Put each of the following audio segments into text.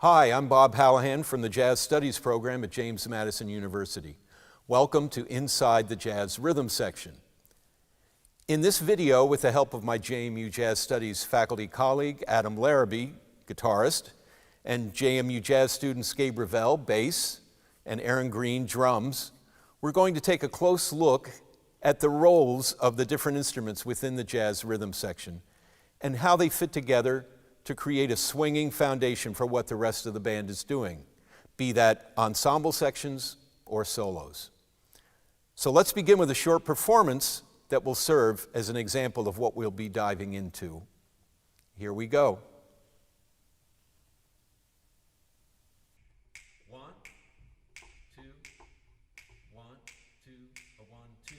Hi, I'm Bob Hallahan from the Jazz Studies program at James Madison University. Welcome to Inside the Jazz Rhythm section. In this video, with the help of my JMU Jazz Studies faculty colleague, Adam Larrabee, guitarist, and JMU Jazz students Gabe Ravel, bass, and Aaron Green, drums, we're going to take a close look at the roles of the different instruments within the jazz rhythm section and how they fit together to create a swinging foundation for what the rest of the band is doing, be that ensemble sections or solos. So let's begin with a short performance that will serve as an example of what we'll be diving into. Here we go. 1, 2, 1, 2, 1, 2.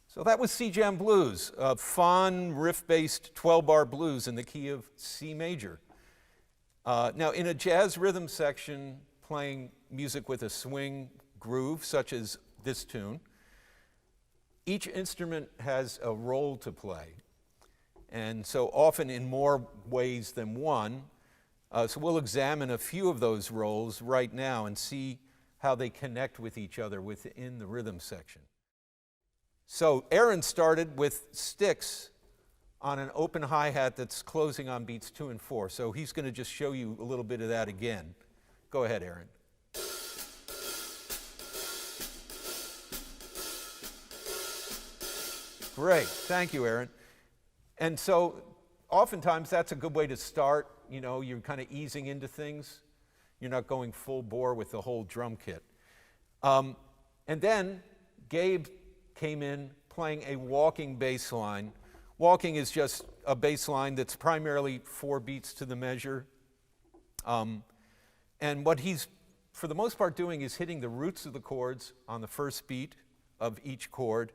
So that was C-Jam Blues, a fun, riff-based 12-bar blues in the key of C major. Now, in a jazz rhythm section, playing music with a swing groove, such as this tune, each instrument has a role to play, and so often in more ways than one. So we'll examine a few of those roles right now and see how they connect with each other within the rhythm section. So Aaron started with sticks on an open hi-hat that's closing on beats 2 and 4. So he's going to just show you a little bit of that again. Go ahead, Aaron. Great. Thank you, Aaron. And so oftentimes that's a good way to start. You know, you're kind of easing into things. You're not going full bore with the whole drum kit. And then Gabe came in playing a walking bass line. Walking is just a bass line that's primarily 4 beats to the measure. And what he's, for the most part, doing is hitting the roots of the chords on the first beat of each chord,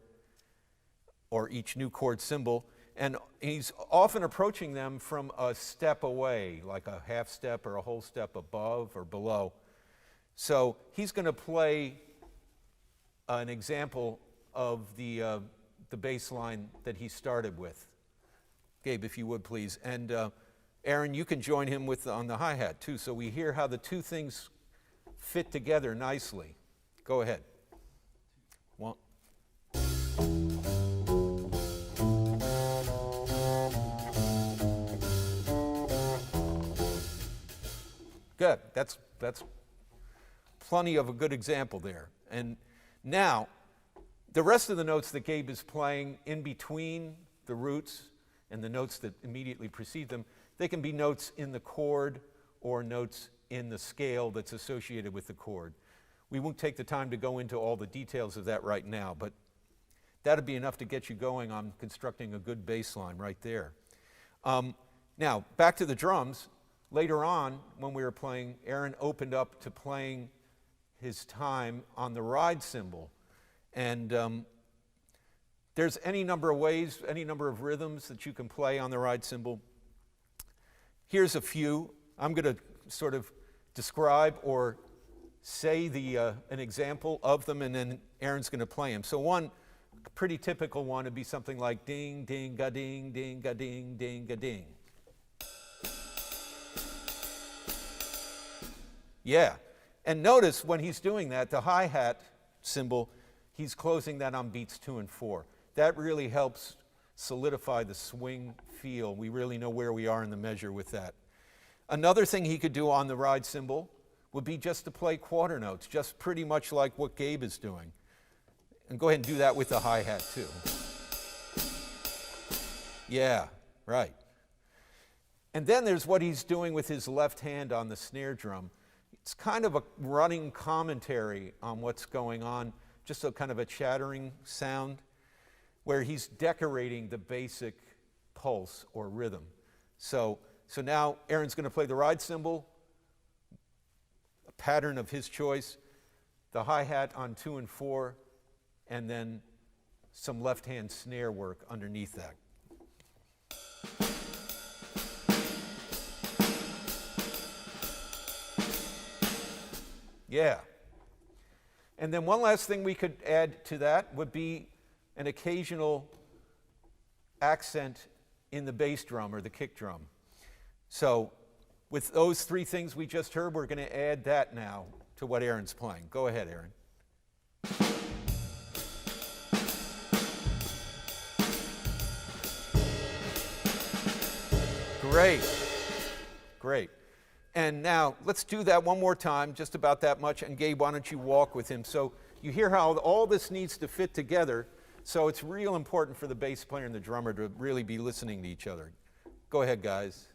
or each new chord symbol, and he's often approaching them from a step away, like a half step or a whole step above or below. So he's going to play an example of the bass line that he started with. Gabe, if you would please. And Aaron, you can join him on the hi-hat too, so we hear how the two things fit together nicely. Go ahead. One. Good. That's plenty of a good example there. And now, the rest of the notes that Gabe is playing in between the roots and the notes that immediately precede them, they can be notes in the chord or notes in the scale that's associated with the chord. We won't take the time to go into all the details of that right now, but that'd be enough to get you going on constructing a good bass line right there. Now, back to the drums. Later on, when we were playing, Aaron opened up to playing his time on the ride cymbal. And there's any number of ways, any number of rhythms that you can play on the ride cymbal. Here's a few. I'm going to sort of describe or say an example of them, and then Aaron's going to play them. So one pretty typical one would be something like ding, ding, ga ding, ding, ga ding, ding, ga ding. Yeah, and notice when he's doing that, the hi-hat cymbal, he's closing that on beats 2 and 4. That really helps solidify the swing feel. We really know where we are in the measure with that. Another thing he could do on the ride cymbal would be just to play quarter notes, just pretty much like what Gabe is doing. And go ahead and do that with the hi-hat too. Yeah, right. And then there's what he's doing with his left hand on the snare drum. It's kind of a running commentary on what's going on, just a kind of a chattering sound, where he's decorating the basic pulse or rhythm. So now Aaron's going to play the ride cymbal, a pattern of his choice, the hi-hat on 2 and 4, and then some left-hand snare work underneath that. Yeah. And then one last thing we could add to that would be an occasional accent in the bass drum or the kick drum. So with those three things we just heard, we're going to add that now to what Aaron's playing. Go ahead, Aaron. Great. Great. And now let's do that one more time, just about that much. And Gabe, why don't you walk with him? So you hear how all this needs to fit together. So it's real important for the bass player and the drummer to really be listening to each other. Go ahead, guys.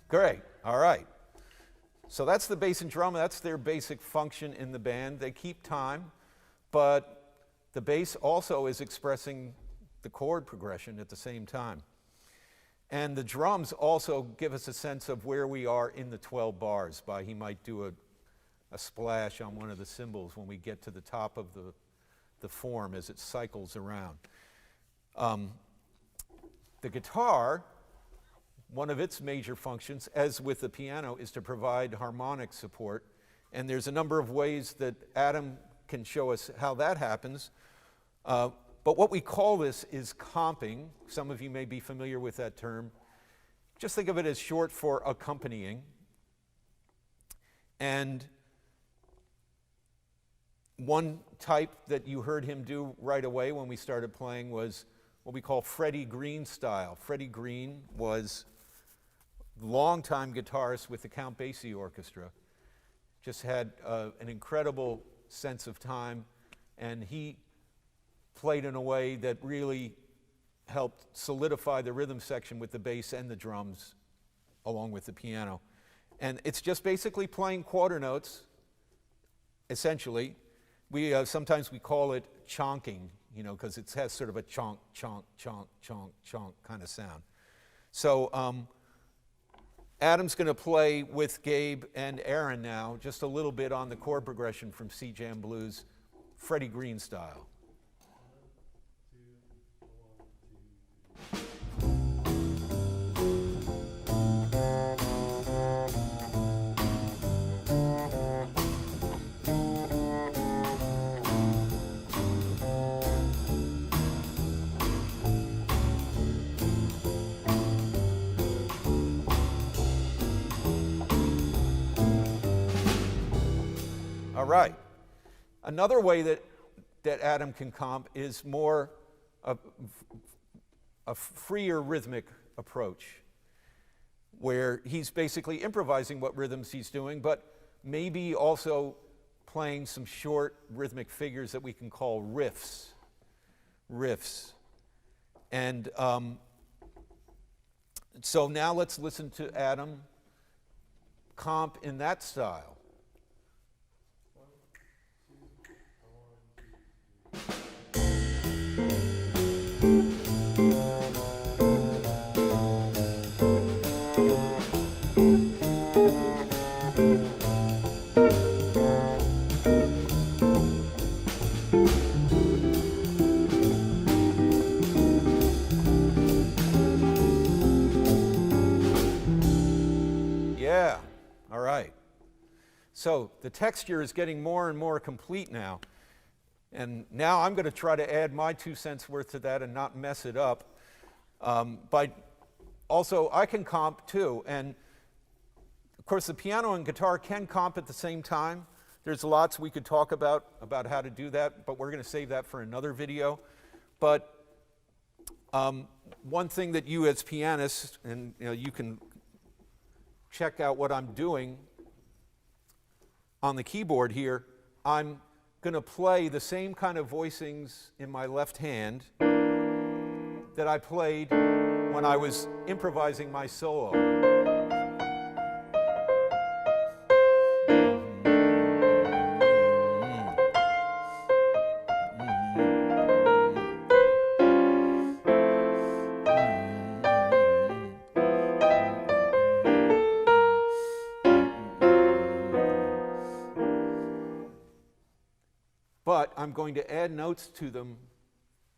Great. All right. So that's the bass and drum. That's their basic function in the band. They keep time, but the bass also is expressing the chord progression at the same time. And the drums also give us a sense of where we are in the 12 bars by he might do a splash on one of the cymbals when we get to the top of the form as it cycles around. The guitar, one of its major functions, as with the piano, is to provide harmonic support. And there's a number of ways that Adam can show us how that happens. But what we call this is comping. Some of you may be familiar with that term. Just think of it as short for accompanying. And one type that you heard him do right away when we started playing was what we call Freddie Green style. Freddie Green was a longtime guitarist with the Count Basie Orchestra. Just had an incredible sense of time, and he played in a way that really helped solidify the rhythm section with the bass and the drums along with the piano. And it's just basically playing quarter notes, essentially. Sometimes we call it chonking, because it has sort of a chonk, chonk, chonk, chonk, chonk kind of sound. So Adam's going to play with Gabe and Aaron now, just a little bit on the chord progression from C Jam Blues, Freddie Green style. 1, 2, 1, 2, 3. right. Another way that Adam can comp is more a freer rhythmic approach, where he's basically improvising what rhythms he's doing, but maybe also playing some short rhythmic figures that we can call riffs. And so now let's listen to Adam comp in that style. Yeah, all right. So the texture is getting more and more complete now. And now I'm going to try to add my 2 cents worth to that and not mess it up. Also, I can comp too. And of course, the piano and guitar can comp at the same time. There's lots we could talk about how to do that, but we're going to save that for another video. But one thing that you as pianists, and you can check out what I'm doing on the keyboard here, I'm going to play the same kind of voicings in my left hand that I played when I was improvising my solo. But I'm going to add notes to them,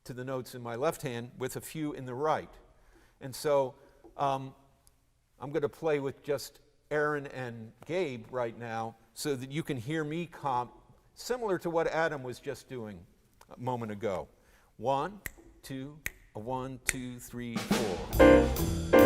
to the notes in my left hand, with a few in the right. And so I'm going to play with just Aaron and Gabe right now so that you can hear me comp similar to what Adam was just doing a moment ago. 1, 2, 1, 2, 3, 4.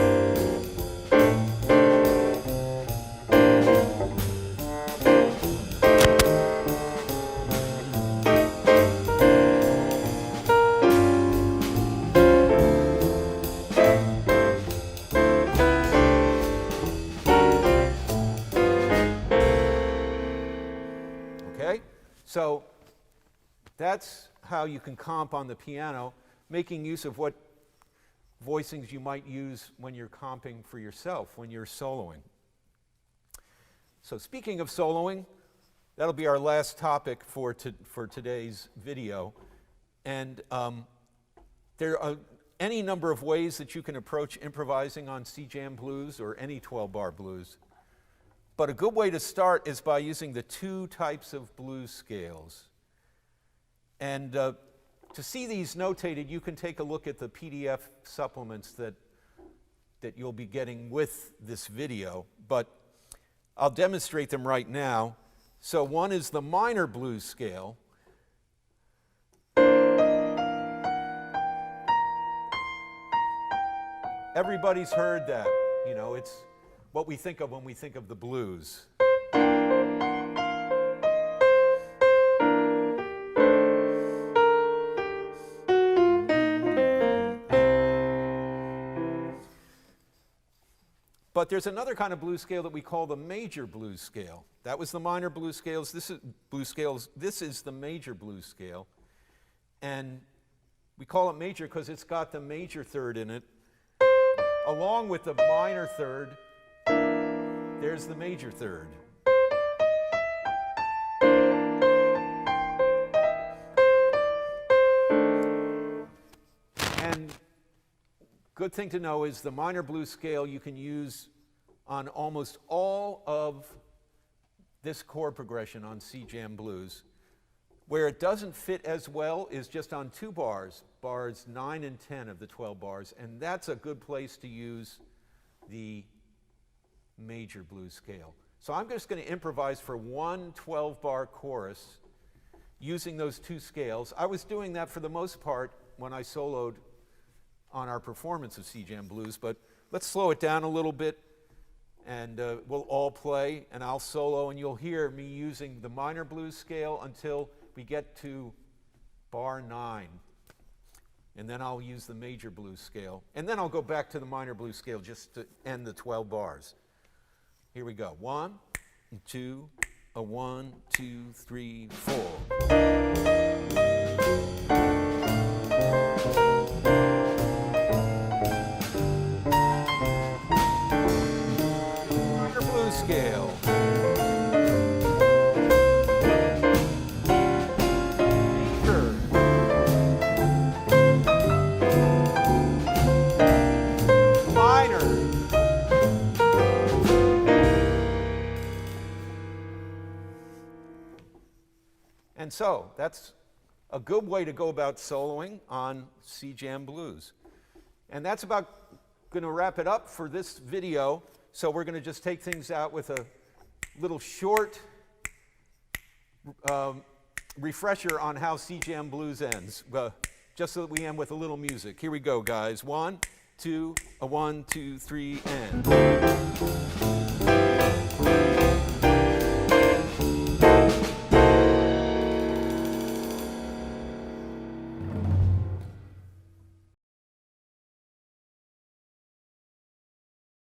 So that's how you can comp on the piano, making use of what voicings you might use when you're comping for yourself, when you're soloing. So speaking of soloing, that'll be our last topic for today's video. And there are any number of ways that you can approach improvising on C-jam blues or any 12-bar blues. But a good way to start is by using the 2 types of blues scales. And to see these notated, you can take a look at the PDF supplements that you'll be getting with this video. But I'll demonstrate them right now. So one is the minor blues scale. Everybody's heard that. It's what we think of when we think of the blues. But there's another kind of blues scale that we call the major blues scale. That was the minor blues scales. This is the major blues scale. And we call it major because it's got the major third in it, along with the minor third. There's the major third. And good thing to know is the minor blues scale you can use on almost all of this chord progression on C-jam blues. Where it doesn't fit as well is just on 2 bars, bars 9 and 10 of the 12 bars, and that's a good place to use the major blues scale. So I'm just going to improvise for one 12-bar chorus using those 2 scales. I was doing that for the most part when I soloed on our performance of C-jam blues, but let's slow it down a little bit And we'll all play, and I'll solo, and you'll hear me using the minor blues scale until we get to bar 9. And then I'll use the major blues scale. And then I'll go back to the minor blues scale just to end the 12 bars. Here we go. 1, 2, 1, 2, 3, 4. Minor blues scale. And so that's a good way to go about soloing on C-Jam Blues. And that's about going to wrap it up for this video. So we're going to just take things out with a little short refresher on how C-Jam Blues ends, just so that we end with a little music. Here we go, guys. 1, 2, 1, 2, 3, and.